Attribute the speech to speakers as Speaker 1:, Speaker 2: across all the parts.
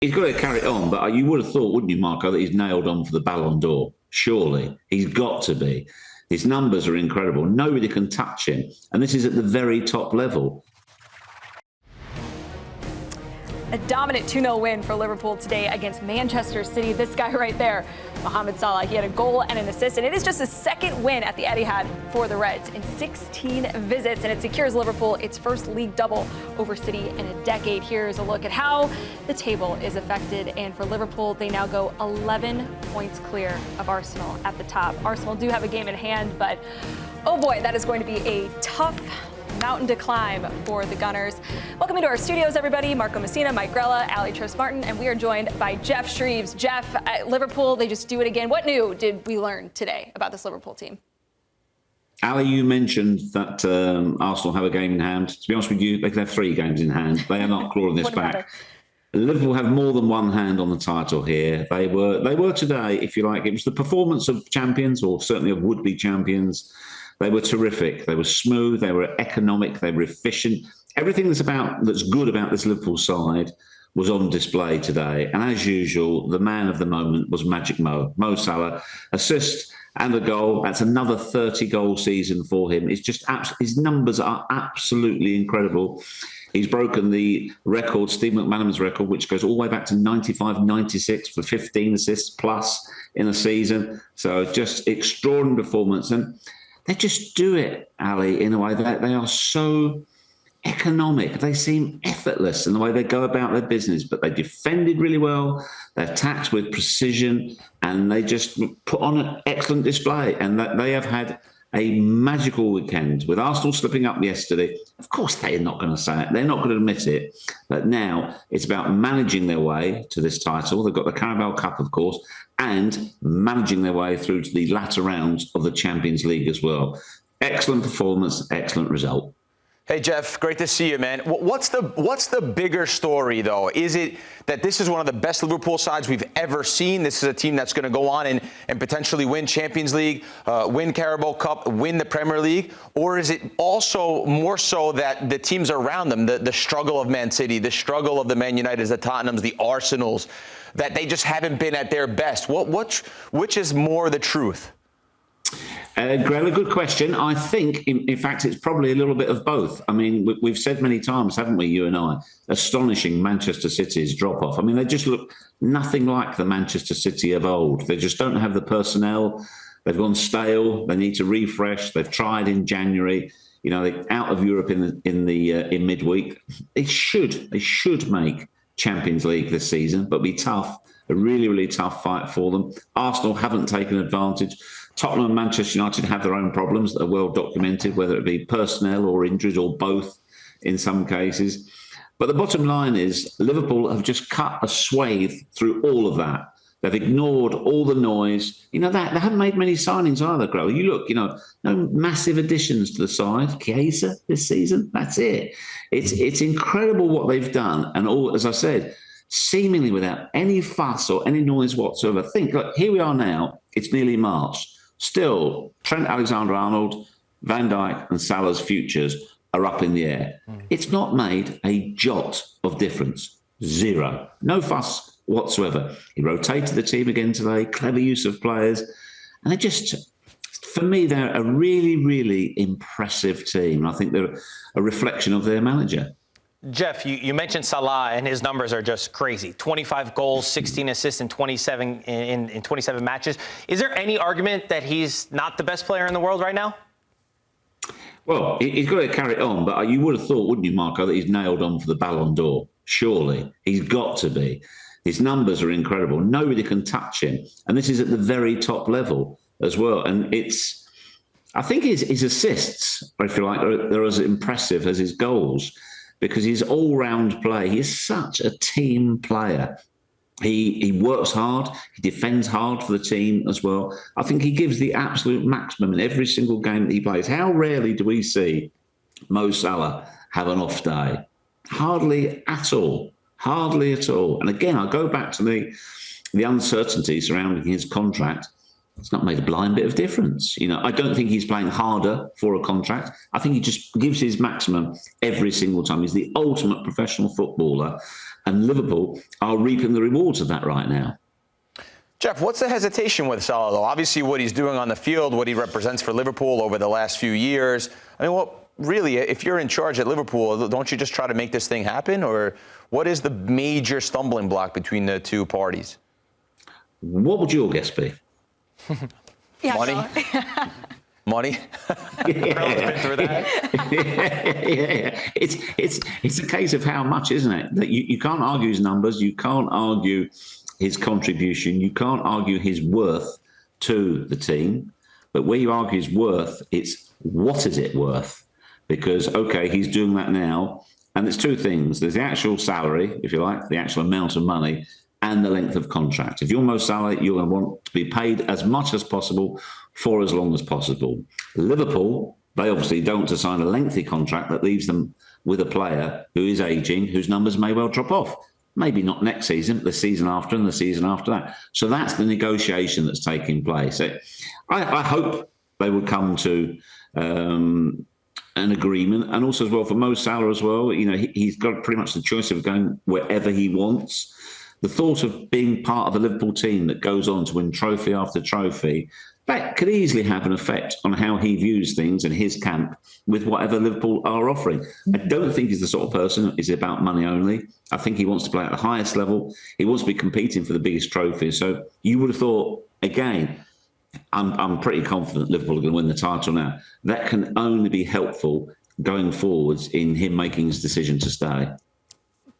Speaker 1: He's got to carry it on, but you would have thought, wouldn't you, Marco, that he's nailed on for the Ballon d'Or? Surely. He's got to be. His numbers are incredible. Nobody can touch him. And this is at the very top level.
Speaker 2: A dominant 2-0 win for Liverpool today against Manchester City. This guy right there, Mohamed Salah, he had a goal and an assist, and it is just his second win at the Etihad for the Reds in 16 visits, and it secures Liverpool its first league double over City in a decade. Here's a look at how the table is affected, and for Liverpool, they now go 11 points clear of Arsenal at the top. Arsenal do have a game in hand, but oh boy, that is going to be a tough mountain to climb for the Gunners. Welcome into our studios, everybody. Marco Messina, Mike Grella, Aly Trost Martin, and we are joined by Geoff Shreeves. Geoff, Liverpool, they just do it again. What new did we learn today about this Liverpool team?
Speaker 1: Ali, you mentioned that Arsenal have a game in hand. To be honest with you, they could have 3 games in hand. They are not clawing this back. Liverpool have more than one hand on the title here. They were today, if you like, it was the performance of champions, or certainly of would-be champions. They were terrific. They were smooth. They were economic. They were efficient. Everything that's good about this Liverpool side was on display today. And as usual, the man of the moment was Magic Mo Salah. Assist and a goal. That's another 30-goal season for him. It's just his numbers are absolutely incredible. He's broken the record, Steve McManaman's record, which goes all the way back to 95-96 for 15 assists plus in a season. So just extraordinary performance. And they just do it, Ali, in a way that they are so economic. They seem effortless in the way they go about their business, but they defended really well. They attacked with precision, and they just put on an excellent display. And that they have had a magical weekend with Arsenal slipping up yesterday. Of course, they're not going to say it. They're not going to admit it. But now it's about managing their way to this title. They've got the Carabao Cup, of course, and managing their way through to the latter rounds of the Champions League as well. Excellent performance, excellent result.
Speaker 3: Hey, Geoff, great to see you, man. What's the bigger story, though? Is it that this is one of the best Liverpool sides we've ever seen? This is a team that's going to go on and potentially win Champions League, win Carabao Cup, win the Premier League? Or is it also more so that the teams around them, the struggle of Man City, the struggle of the Man Uniteds, the Tottenhams, the Arsenals, that they just haven't been at their best? Which is more the truth?
Speaker 1: Grella, good question. I think, in fact, it's probably a little bit of both. I mean, we've said many times, haven't we, you and I, astonishing Manchester City's drop-off. I mean, they just look nothing like the Manchester City of old. They just don't have the personnel. They've gone stale. They need to refresh. They've tried in January. You know, they're out of Europe in midweek. They should make Champions League this season, but be tough. A really, really tough fight for them. Arsenal haven't taken advantage. Tottenham and Manchester United have their own problems that are well documented, whether it be personnel or injuries or both in some cases. But the bottom line is Liverpool have just cut a swathe through all of that. They've ignored all the noise. You know, they haven't made many signings either, Grella. You look, no massive additions to the side. Chiesa this season, that's it. It's incredible what they've done. And all, as I said, seemingly without any fuss or any noise whatsoever. Think, look, here we are now. It's nearly March. Still, Trent Alexander-Arnold, Van Dijk and Salah's futures are up in the air. It's not made a jot of difference. Zero. No fuss whatsoever. He rotated the team again today. Clever use of players. And they just, for me, they're a really, really impressive team. I think they're a reflection of their manager.
Speaker 4: Geoff, you mentioned Salah, and his numbers are just crazy. 25 goals, 16 assists in 27 matches. Is there any argument that he's not the best player in the world right now?
Speaker 1: Well, he's got to carry it on, but you would have thought, wouldn't you, Marco, that he's nailed on for the Ballon d'Or? Surely. He's got to be. His numbers are incredible. Nobody can touch him. And this is at the very top level as well. And I think his assists, if you like, are as impressive as his goals, because his all-round play, he is such a team player. He works hard, he defends hard for the team as well. I think he gives the absolute maximum in every single game that he plays. How rarely do we see Mo Salah have an off day? Hardly at all. Hardly at all. And again, I go back to the uncertainty surrounding his contract. it's not made a blind bit of difference. I don't think he's playing harder for a contract. I think he just gives his maximum every single time. He's the ultimate professional footballer, and Liverpool are reaping the rewards of that right now.
Speaker 3: Geoff, what's the hesitation with Salah, though? Obviously, what he's doing on the field, what he represents for Liverpool over the last few years. I mean, really, if you're in charge at Liverpool, don't you just try to make this thing happen? Or what is the major stumbling block between the two parties?
Speaker 1: What would your guess be?
Speaker 2: Yeah,
Speaker 3: Money? Money?
Speaker 1: Yeah. It's a case of how much, isn't it? That you can't argue his numbers, you can't argue his contribution, you can't argue his worth to the team. But where you argue his worth, it's what is it worth? Because, okay, he's doing that now. And there's two things. There's the actual salary, if you like, the actual amount of money, and the length of contract. If you're Mo Salah, you're going to want to be paid as much as possible for as long as possible. Liverpool, they obviously don't want to sign a lengthy contract that leaves them with a player who is ageing, whose numbers may well drop off. Maybe not next season, but the season after and the season after that. So that's the negotiation that's taking place. So I hope they will come to an agreement. And also as well for Mo Salah as well, he's got pretty much the choice of going wherever he wants. The thought of being part of a Liverpool team that goes on to win trophy after trophy, that could easily have an effect on how he views things in his camp with whatever Liverpool are offering. I don't think he's the sort of person who is about money only. I think he wants to play at the highest level. He wants to be competing for the biggest trophies. So you would have thought, again, I'm pretty confident Liverpool are going to win the title now. That can only be helpful going forwards in him making his decision to stay.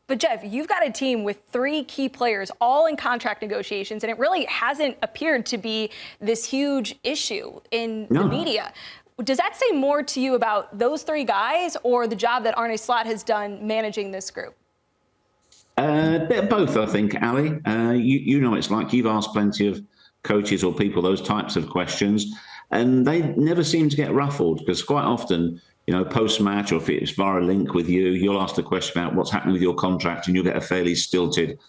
Speaker 2: But, Geoff, you've got a team with 3 key players all in contract negotiations, and it really hasn't appeared to be this huge issue in the media. Does that say more to you about those 3 guys or the job that Arne Slot has done managing this group?
Speaker 1: Both, I think, Ali. You know what it's like. You've asked plenty of coaches or people those types of questions, and they never seem to get ruffled because quite often, post-match or if it's via a link with you, you'll ask the question about what's happening with your contract and you'll get a fairly stilted,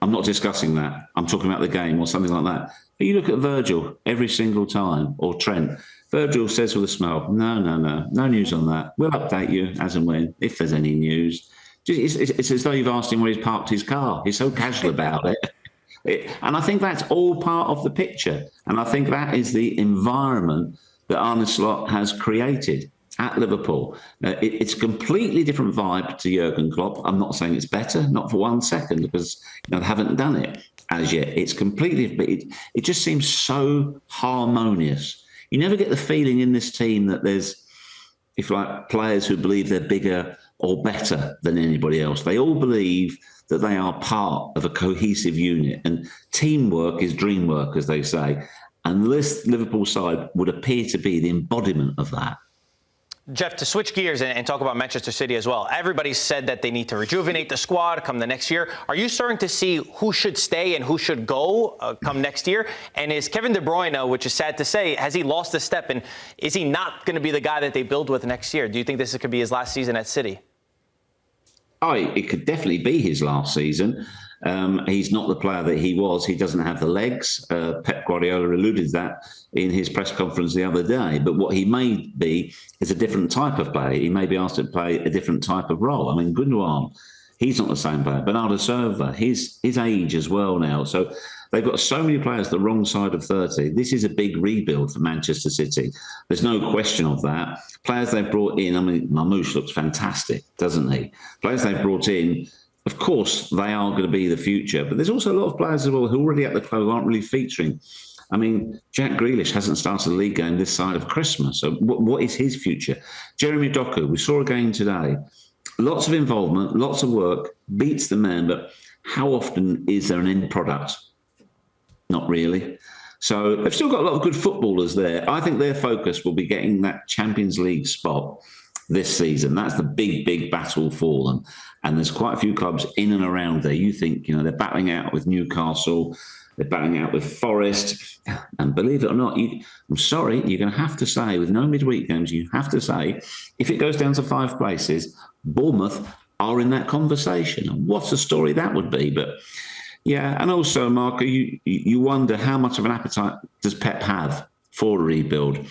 Speaker 1: I'm not discussing that, I'm talking about the game or something like that. But you look at Virgil every single time, or Trent. Virgil says with a smile, no news on that. We'll update you as and when, if there's any news. It's as though you've asked him where he's parked his car. He's so casual about it. And I think that's all part of the picture. And I think that is the environment that Arne Slot has created at Liverpool. It's a completely different vibe to Jurgen Klopp. I'm not saying it's better, not for 1 second, because they haven't done it as yet. It's completely, it just seems so harmonious. You never get the feeling in this team that there's, if you like, players who believe they're bigger or better than anybody else. They all believe that they are part of a cohesive unit, and teamwork is dream work, as they say. And this Liverpool side would appear to be the embodiment of that.
Speaker 4: Geoff, to switch gears and talk about Manchester City as well, everybody said that they need to rejuvenate the squad come the next year. Are you starting to see who should stay and who should go come next year? And is Kevin De Bruyne, which is sad to say, has he lost a step? And is he not going to be the guy that they build with next year? Do you think this could be his last season at City?
Speaker 1: Oh, it could definitely be his last season. He's not the player that he was. He doesn't have the legs. Pep Guardiola alluded to that in his press conference the other day. But what he may be is a different type of player. He may be asked to play a different type of role. I mean, Gundogan, he's not the same player. Bernardo Silva, his age as well now. So they've got so many players the wrong side of 30. This is a big rebuild for Manchester City. There's no question of that. Players they've brought in, I mean, Marmoush looks fantastic, doesn't he? Players they've brought in, of course, they are going to be the future, but there's also a lot of players as well who are already at the club who aren't really featuring. I mean, Jack Grealish hasn't started the league game this side of Christmas. So what is his future? Jeremy Doku, we saw a game today. Lots of involvement, lots of work, beats the man, but how often is there an end product? Not really. So they've still got a lot of good footballers there. I think their focus will be getting that Champions League spot this season. That's the big battle for them. And there's quite a few clubs in and around there. You think, they're battling out with Newcastle, they're battling out with Forest. And believe it or not, I'm sorry, you're going to have to say, with no midweek games, you have to say, if it goes down to 5 places, Bournemouth are in that conversation. And what a story that would be. But Yeah, and also, Marco, you wonder how much of an appetite does Pep have for a rebuild?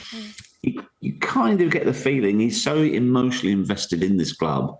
Speaker 1: You kind of get the feeling he's so emotionally invested in this club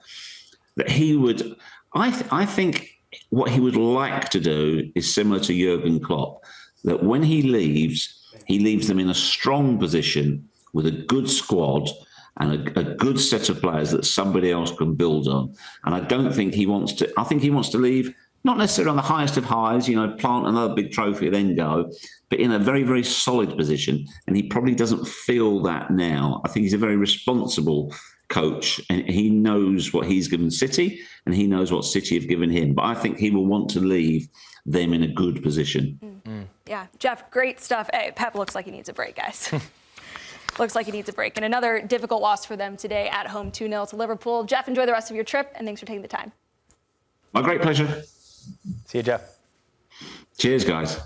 Speaker 1: that he would. I think what he would like to do is similar to Jurgen Klopp, that when he leaves them in a strong position with a good squad and a good set of players that somebody else can build on. And I don't think he wants to. I think he wants to leave. Not necessarily on the highest of highs, plant another big trophy and then go, but in a very, very solid position. And he probably doesn't feel that now. I think he's a very responsible coach and he knows what he's given City and he knows what City have given him. But I think he will want to leave them in a good position.
Speaker 2: Yeah, Geoff, great stuff. Hey, Pep looks like he needs a break, guys. Looks like he needs a break. And another difficult loss for them today at home, 2-0 to Liverpool. Geoff, enjoy the rest of your trip and thanks for taking the time.
Speaker 1: My great pleasure.
Speaker 4: See you, Geoff.
Speaker 1: Cheers, guys.